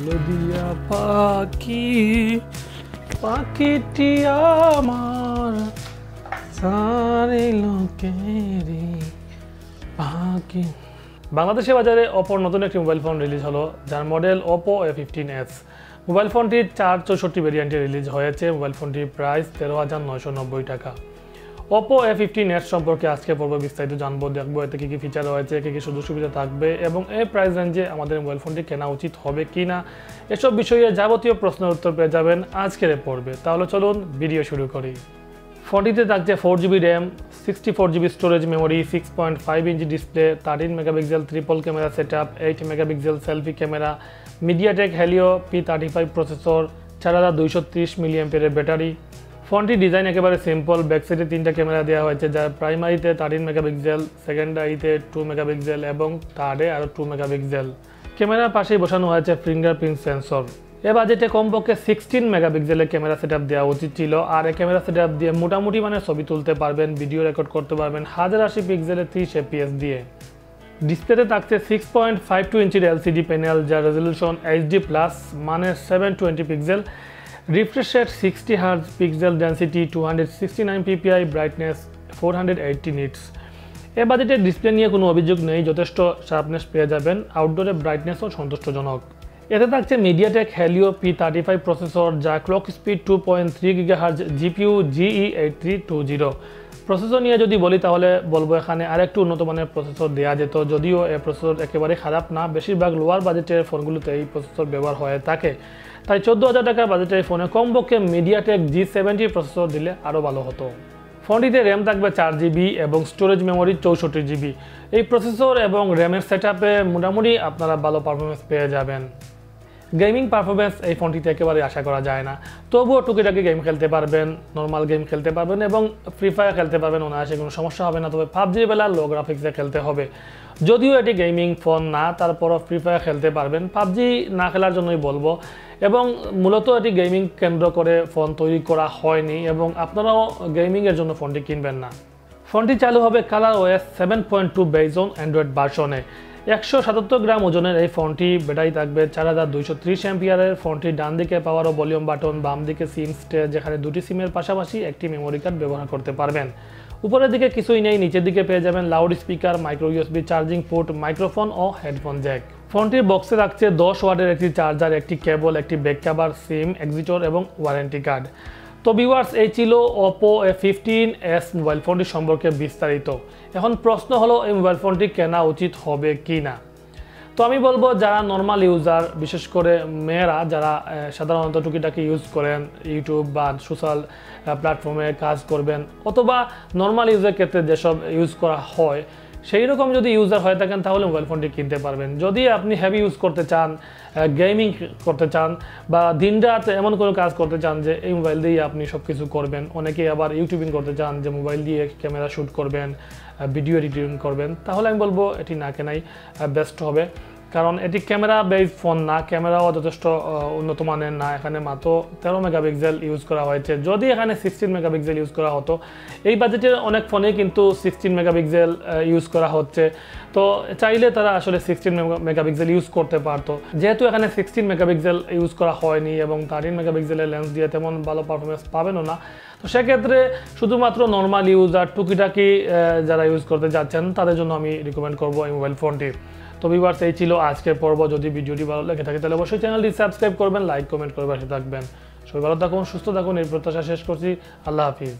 লদিয়া পাখি পাখিটি আমার সারে লোকেরি পাখি। বাংলাদেশের বাজারে অপোর নতুন একটি মোবাইল ফোন রিলিজ হলো, যার মডেল Oppo a15s। মোবাইল ফোনটি 464 ভেরিয়েন্টে রিলিজ হয়েছে। মোবাইল ফোনটির প্রাইস 13,990 টাকা। Oppo a15s সম্পর্কে আজকে পর্ব বিস্তারিত জানবো, দেখবো এতে কী কী ফিচার রয়েছে, কী কী সুযোগ সুবিধা থাকবে এবং এই প্রাইস রেঞ্জে আমাদের মোবাইল ফোনটি কেনা উচিত হবে কি না, এসব বিষয়ে যাবতীয় প্রশ্নের উত্তর পেয়ে যাবেন আজকের পর্বে। তাহলে চলুন ভিডিও শুরু করি। ফোনটিতে থাকছে 4GB RAM, 64GB storage memory, 6.5 inch display, 13 megapixel triple camera setup, 8 megapixel selfie camera, MediaTek Helio P35 processor, 4230 মিলিঅ্যাম্পিয়ারের ব্যাটারি। ফোনটির ডিজাইন একেবারে সিম্পল। ব্যাক সাইডে 3টা ক্যামেরা দেওয়া হয়েছে, যার প্রাইমারিতে 13 মেগাপিক্সেল, সেকেন্ডারিতে 2 মেগাপিক্সেল এবং থার্ডে আরও 2 মেগাপিক্সেল। ক্যামেরার পাশেই বসানো হয়েছে ফিঙ্গারপ্রিন্ট সেন্সর। এ বাজেটে কমপক্ষে 16 মেগাপিক্সেলের ক্যামেরা সেটআপ দেওয়া উচিত ছিল, আর এই ক্যামেরা সেটআপ দিয়ে মোটামুটি মানে ছবি তুলতে পারবেন, ভিডিও রেকর্ড করতে পারবেন 1080 পিক্সেলের 30 fps দিয়ে। ডিসপ্লেতে থাকছে 6.52 ইঞ্চির LCD প্যানেল, যার রেজলিউশন HD+ মানে 720 pixel, refresh rate 60 Hz, pixel density 269 ppi, brightness 480 nits. এ বাজেটের ডিসপ্লে নিয়ে কোনো অভিযোগ নেই, যথেষ্ট শার্পনেস পেয়ে যাবেন, আউটডোরে ব্রাইটনেসও সন্তুষ্টজনক। এতে থাকছে মিডিয়াটেক হেলিও P35 প্রসেসর, যা clock speed 2.3 GHz, GPU GE8320। Processor নিয়ে যদি বলি তাহলে বলবো এখানে আরেকটু উন্নত মানের প্রসেসর দেওয়া যেত, যদিও এই প্রসেসর একেবারে খারাপ না। বেশিরভাগ লোয়ার বাজেটের ফোনগুলোতে এই প্রসেসর ব্যবহার হয়ে থাকে, তাই 14,000 টাকার বাজেটের ফোনে কমপক্ষে মিডিয়াটেক G70 প্রসেসর দিলে আরও ভালো হতো। ফোনটিতে র্যাম থাকবে 4GB এবং স্টোরেজ মেমোরি 64GB। এই প্রসেসর এবং র্যামের সেটআপে মোটামুটি আপনারা ভালো পারফরমেন্স পেয়ে যাবেন। গেমিং পারফরমেন্স এই ফোনটিতে একেবারে আশা করা যায় না, তবুও টুকিটাকি গেম খেলতে পারবেন, নর্মাল গেম খেলতে পারবেন এবং ফ্রি ফায়ার খেলতে পারবেন, অনায়াসে কোনো সমস্যা হবে না। তবে পাবজির বেলা লো গ্রাফিক্সে খেলতে হবে। যদিও এটি গেমিং ফোন না, তারপরও ফ্রি ফায়ার খেলতে পারবেন। পাবজি না খেলার জন্যই বলবো, এবং মূলত এটি গেমিং কেন্দ্র করে ফোন তৈরি করা হয়নি এবং আপনারাও গেমিংয়ের জন্য ফোনটি কিনবেন না। ফোনটি চালু হবে ColorOS 7.2 বেস অন অ্যান্ড্রয়েড ভার্সনে। 177 গ্রাম ওজনের এই ফোনটি, ব্যাটারি থাকবে 4230 অ্যাম্পিয়ারের। ফোনটির ডান দিকে পাওয়ার ও ভলিউম বাটন, বাম দিকে সিম স্টে, যেখানে দুটি সিমের পাশাপাশি একটি মেমোরি কার্ড ব্যবহার করতে পারবেন। উপরের দিকে কিছুই নেই, নিচের দিকে পেয়ে যাবেন loud speaker, micro USB charging port, microphone ও হেডফোন জ্যাক। ফোনটির বক্সে রাখছে 10 ওয়াটের একটি চার্জার, একটি কেবল, একটি ব্যাক কভার, সিম এক্সিটর এবং ওয়ারেন্টি কার্ড। তো ভিউয়ার্স, এই ছিল Oppo a15s মোবাইল ফোনটি সম্পর্কে বিস্তারিত। এখন প্রশ্ন হলো এই মোবাইল ফোনটি কেনা উচিত হবে কি না। তো আমি বলবো, যারা নর্মাল ইউজার, বিশেষ করে মেয়েরা যারা সাধারণত টুকিটাকি ইউজ করেন, ইউটিউব বা সোশ্যাল প্ল্যাটফর্মে কাজ করবেন, অথবা নর্মাল ইউজের ক্ষেত্রে যেসব ইউজ করা হয় সেই রকম যদি ইউজার হয়ে থাকেন তাহলে মোবাইল ফোনটি কিনতে পারবেন। যদি আপনি হেভি ইউজ করতে চান, গেমিং করতে চান বা দিনরাত এমন কোনো কাজ করতে চান যে এই মোবাইল দিয়ে আপনি সব কিছু করবেন, অনেকেই আবার ইউটিউবিং করতে চান যে মোবাইল দিয়ে ক্যামেরা শ্যুট করবেন, ভিডিও এডিটিং করবেন, তাহলে আমি বলবো এটি না কেনাই বেস্ট হবে। কারণ এটি ক্যামেরা বেস ফোন না, ক্যামেরাও যথেষ্ট উন্নত মানের না। এখানে মাত্র 13 মেগাপিক্সেল ইউজ করা হয়েছে। যদি এখানে 16 মেগাপিক্সেল ইউজ করা হতো, এই বাজেটের অনেক ফোনে কিন্তু 16 মেগাপিক্সেল ইউজ করা হচ্ছে, তো চাইলে তারা আসলে 16 মেগাপিক্সেল ইউজ করতে পারতো। যেহেতু এখানে 16 মেগাপিক্সেল ইউজ করা হয়নি এবং 13 মেগাপিক্সেলের লেন্স দিয়ে তেমন ভালো পারফরমেন্স পাবেনও না, তো সেক্ষেত্রে শুধুমাত্র নর্মাল ইউজার, টুকিটাকি যারা ইউজ করতে যাচ্ছেন তাদের জন্য আমি রিকমেন্ড করবো এই মোবাইল ফোনটি। তো ভিউয়ার্স, এই ছিল আজকের পর্ব। যদি ভিডিওটি ভালো লেগে থাকে তাহলে অবশ্যই চ্যানেলটি সাবস্ক্রাইব করবেন, লাইক কমেন্ট করে পাশে থাকবেন। সবাই ভালো থাকুন, সুস্থ থাকুন, এই প্রত্যাশা শেষ করছি। আল্লাহ হাফিজ।